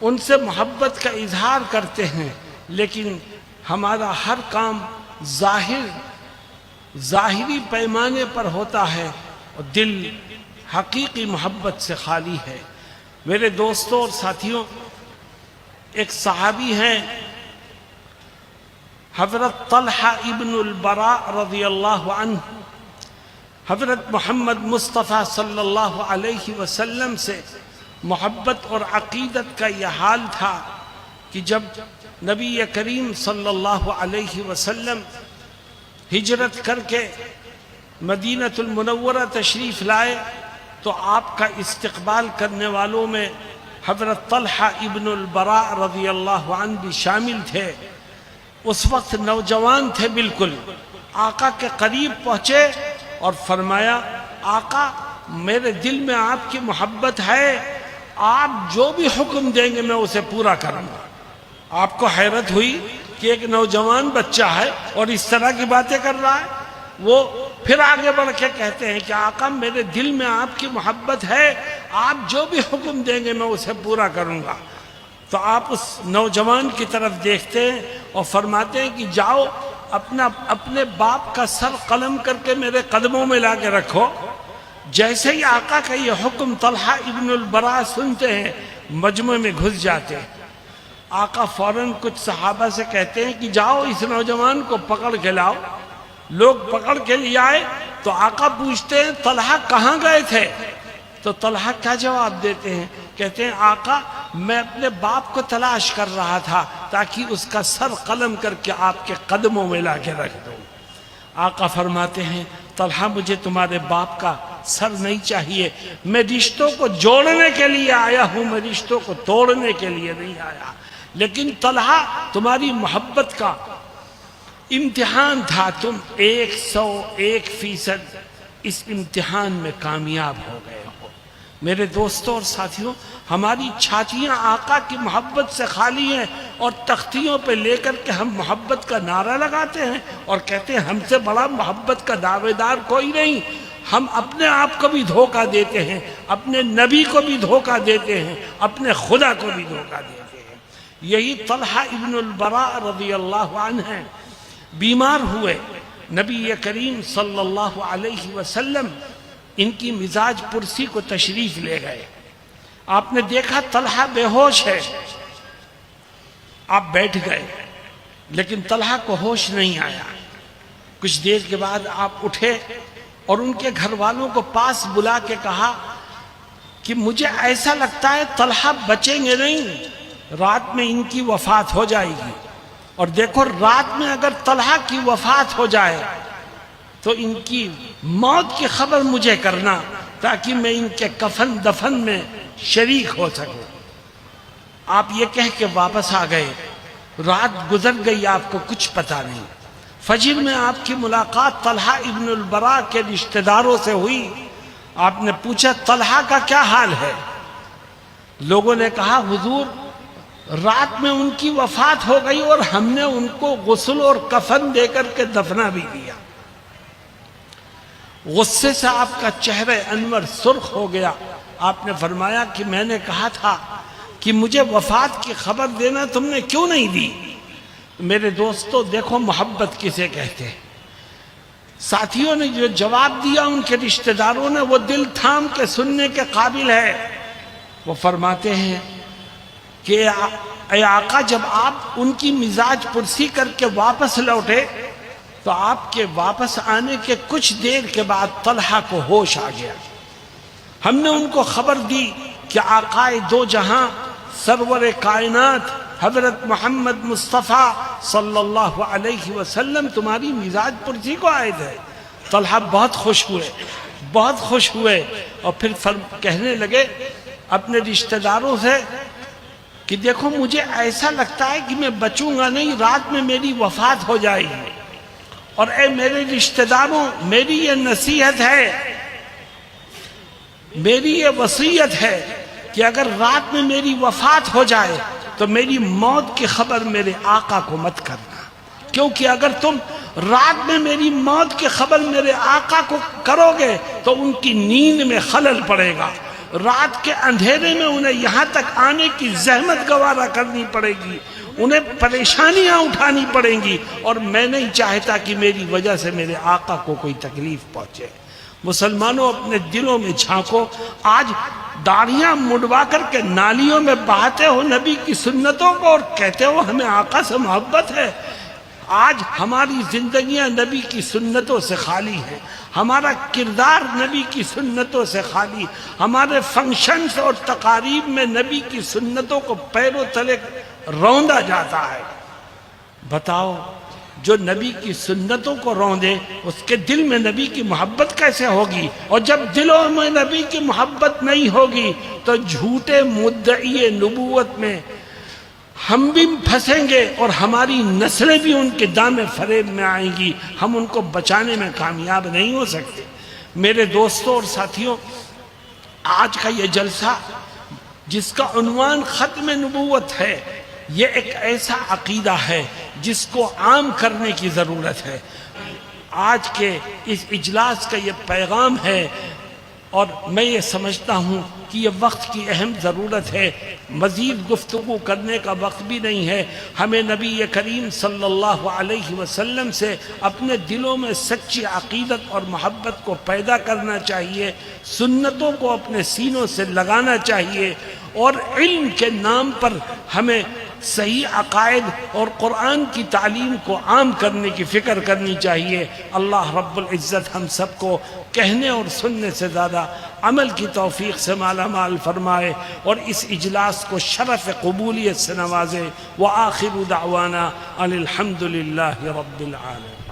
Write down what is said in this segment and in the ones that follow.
ان سے محبت کا اظہار کرتے ہیں، لیکن ہمارا ہر کام ظاہری پیمانے پر ہوتا ہے اور دل حقیقی محبت سے خالی ہے۔ میرے دوستوں اور ساتھیوں، ایک صحابی ہیں حضرت طلحہ ابن البراء رضی اللہ عنہ، حضرت محمد مصطفیٰ صلی اللہ علیہ وسلم سے محبت اور عقیدت کا یہ حال تھا کہ جب نبی کریم صلی اللہ علیہ وسلم ہجرت کر کے مدینہ المنورہ تشریف لائے تو آپ کا استقبال کرنے والوں میں حضرت طلحہ ابن البراء رضی اللہ عنہ بھی شامل تھے۔ اس وقت نوجوان تھے بالکل، آقا کے قریب پہنچے اور فرمایا، آقا میرے دل میں آپ کی محبت ہے، آپ جو بھی حکم دیں گے میں اسے پورا کروں گا۔ آپ کو حیرت ہوئی کہ ایک نوجوان بچہ ہے اور اس طرح کی باتیں کر رہا ہے۔ وہ پھر آگے بڑھ کے کہتے ہیں کہ آقا میرے دل میں آپ کی محبت ہے، آپ جو بھی حکم دیں گے میں اسے پورا کروں گا۔ تو آپ اس نوجوان کی طرف دیکھتے ہیں اور فرماتے ہیں کہ جاؤ اپنے باپ کا سر قلم کر کے میرے قدموں میں لا کے رکھو۔ جیسے ہی آقا کا یہ حکم طلحہ ابن البراء سنتے ہیں، مجمع میں گھس جاتے ہیں۔ آقا فوراً کچھ صحابہ سے کہتے ہیں کہ جاؤ اس نوجوان کو پکڑ کے لاؤ۔ لوگ پکڑ کے لے آئے تو آقا پوچھتے ہیں طلحہ کہاں گئے تھے؟ تو طلحہ کیا جواب دیتے ہیں؟ کہتے ہیں آقا میں اپنے باپ کو تلاش کر رہا تھا تاکہ اس کا سر قلم کر کے آپ کے قدموں میں لا کے رکھ دوں۔ آقا فرماتے ہیں طلحہ مجھے تمہارے باپ کا سر نہیں چاہیے، میں رشتوں کو جوڑنے کے لیے آیا ہوں، میں رشتوں کو توڑنے کے لیے نہیں آیا۔ لیکن طلحہ تمہاری محبت کا امتحان تھا، تم 101% اس امتحان میں کامیاب ہو گئے ہو۔ میرے دوستوں اور ساتھیوں، ہماری چھاتیاں آقا کی محبت سے خالی ہیں اور تختیوں پہ لے کر کے ہم محبت کا نعرہ لگاتے ہیں اور کہتے ہیں ہم سے بڑا محبت کا دعوے دار کوئی نہیں۔ ہم اپنے آپ کو بھی دھوکہ دیتے ہیں، اپنے نبی کو بھی دھوکہ دیتے ہیں، اپنے خدا کو بھی دھوکہ دیتے ہیں۔ یہی طلحہ ابن البراء رضی اللہ عنہ ہیں، بیمار ہوئے، نبی کریم صلی اللہ علیہ وسلم ان کی مزاج پرسی کو تشریف لے گئے۔ آپ نے دیکھا طلحہ بے ہوش ہے، آپ بیٹھ گئے، لیکن طلحہ کو ہوش نہیں آیا۔ کچھ دیر کے بعد آپ اٹھے اور ان کے گھر والوں کو پاس بلا کے کہا کہ مجھے ایسا لگتا ہے طلحہ بچیں گے نہیں، رات میں ان کی وفات ہو جائے گی، اور دیکھو رات میں اگر طلحہ کی وفات ہو جائے تو ان کی موت کی خبر مجھے کرنا تاکہ میں ان کے کفن دفن میں شریک ہو سکوں۔ آپ یہ کہہ کے واپس آ گئے، رات گزر گئی، آپ کو کچھ پتہ نہیں۔ فجر میں آپ کی ملاقات طلحہ ابن البراء کے رشتہ داروں سے ہوئی۔ آپ نے پوچھا طلحہ کا کیا حال ہے؟ لوگوں نے کہا حضور رات میں ان کی وفات ہو گئی اور ہم نے ان کو غسل اور کفن دے کر کے دفنا بھی دیا۔ غصے سے آپ کا چہرہ انور سرخ ہو گیا۔ آپ نے فرمایا کہ میں نے کہا تھا کہ مجھے وفات کی خبر دینا، تم نے کیوں نہیں دی؟ میرے دوستو دیکھو محبت کسے کہتے ہیں۔ ساتھیوں نے جو جواب دیا ان کے رشتہ داروں نے، وہ دل تھام کے سننے کے قابل ہے۔ وہ فرماتے ہیں کہ اے آقا جب آپ ان کی مزاج پرسی کر کے واپس لوٹے تو آپ کے واپس آنے کے کچھ دیر کے بعد طلحہ کو ہوش آ گیا۔ ہم نے ان کو خبر دی کہ آقائے دو جہاں سرور کائنات حضرت محمد مصطفیٰ صلی اللہ علیہ وسلم تمہاری مزاج پرسی کو آئے تھے۔ طلحہ بہت خوش ہوئے، بہت خوش ہوئے، اور پھر کہنے لگے اپنے رشتہ داروں سے کہ دیکھو مجھے ایسا لگتا ہے کہ میں بچوں گا نہیں، رات میں میری وفات ہو جائے گی، اور اے میرے رشتہ داروں میری یہ نصیحت ہے، میری یہ وصیت ہے کہ اگر رات میں میری وفات ہو جائے تو میری موت کی خبر میرے آقا کو مت کرنا، کیونکہ اگر تم رات میں میری موت کی خبر میرے آقا کو کرو گے تو ان کی نیند میں خلل پڑے گا، رات کے اندھیرے میں انہیں یہاں تک آنے کی زحمت گوارا کرنی پڑے گی، انہیں پریشانیاں اٹھانی پڑیں گی، اور میں نہیں چاہتا کہ میری وجہ سے میرے آقا کو کوئی تکلیف پہنچے۔ مسلمانوں اپنے دلوں میں جھانکو، آج داڑھیاں مڈوا کر کے نالیوں میں بہاتے ہو نبی کی سنتوں کو اور کہتے ہو ہمیں آقا سے محبت ہے۔ آج ہماری زندگیاں نبی کی سنتوں سے خالی ہیں، ہمارا کردار نبی کی سنتوں سے خالی، ہمارے فنکشنز اور تقاریب میں نبی کی سنتوں کو پیروں تلے روندا جاتا ہے۔ بتاؤ، جو نبی کی سنتوں کو روندے اس کے دل میں نبی کی محبت کیسے ہوگی؟ اور جب دلوں میں نبی کی محبت نہیں ہوگی تو جھوٹے مدعی نبوت میں ہم بھی پھنسیں گے اور ہماری نسلیں بھی ان کے دام فریب میں آئیں گی، ہم ان کو بچانے میں کامیاب نہیں ہو سکتے۔ میرے دوستوں اور ساتھیوں، آج کا یہ جلسہ جس کا عنوان ختم نبوت ہے، یہ ایک ایسا عقیدہ ہے جس کو عام کرنے کی ضرورت ہے۔ آج کے اس اجلاس کا یہ پیغام ہے، اور میں یہ سمجھتا ہوں کہ یہ وقت کی اہم ضرورت ہے، مزید گفتگو کرنے کا وقت بھی نہیں ہے۔ ہمیں نبی کریم صلی اللہ علیہ وسلم سے اپنے دلوں میں سچی عقیدت اور محبت کو پیدا کرنا چاہیے، سنتوں کو اپنے سینوں سے لگانا چاہیے، اور علم کے نام پر ہمیں صحیح عقائد اور قرآن کی تعلیم کو عام کرنے کی فکر کرنی چاہیے۔ اللہ رب العزت ہم سب کو کہنے اور سننے سے زیادہ عمل کی توفیق سے مالا مال فرمائے، اور اس اجلاس کو شرف قبولیت سے نوازے۔ وآخر دعوانا ان الحمد للہ رب العالمین۔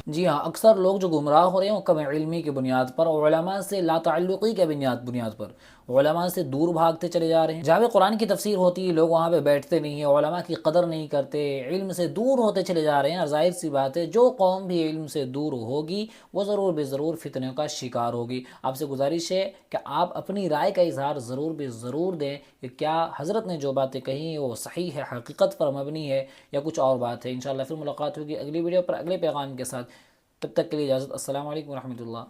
جی ہاں، اکثر لوگ جو گمراہ ہو رہے ہیں وہ کم علمی کی بنیاد پر، علماء سے لا تعلقی کے بنیاد پر علماء سے دور بھاگتے چلے جا رہے ہیں۔ جہاں پہ قرآن کی تفسیر ہوتی ہے لوگ وہاں پہ بیٹھتے نہیں ہیں، علماء کی قدر نہیں کرتے، علم سے دور ہوتے چلے جا رہے ہیں۔ اور ظاہر سی بات ہے جو قوم بھی علم سے دور ہوگی وہ ضرور بے ضرور فتنوں کا شکار ہوگی۔ آپ سے گزارش ہے کہ آپ اپنی رائے کا اظہار ضرور بے ضرور دیں کہ کیا حضرت نے جو باتیں کہی ہیں وہ صحیح ہے، حقیقت پر مبنی ہے، یا کچھ اور بات ہے۔ انشاءاللہ پھر ملاقات ہوگی اگلی ویڈیو پر اگلے پیغام کے ساتھ۔ تب تک کے لیے اجازت۔ السلام علیکم ورحمۃ اللہ۔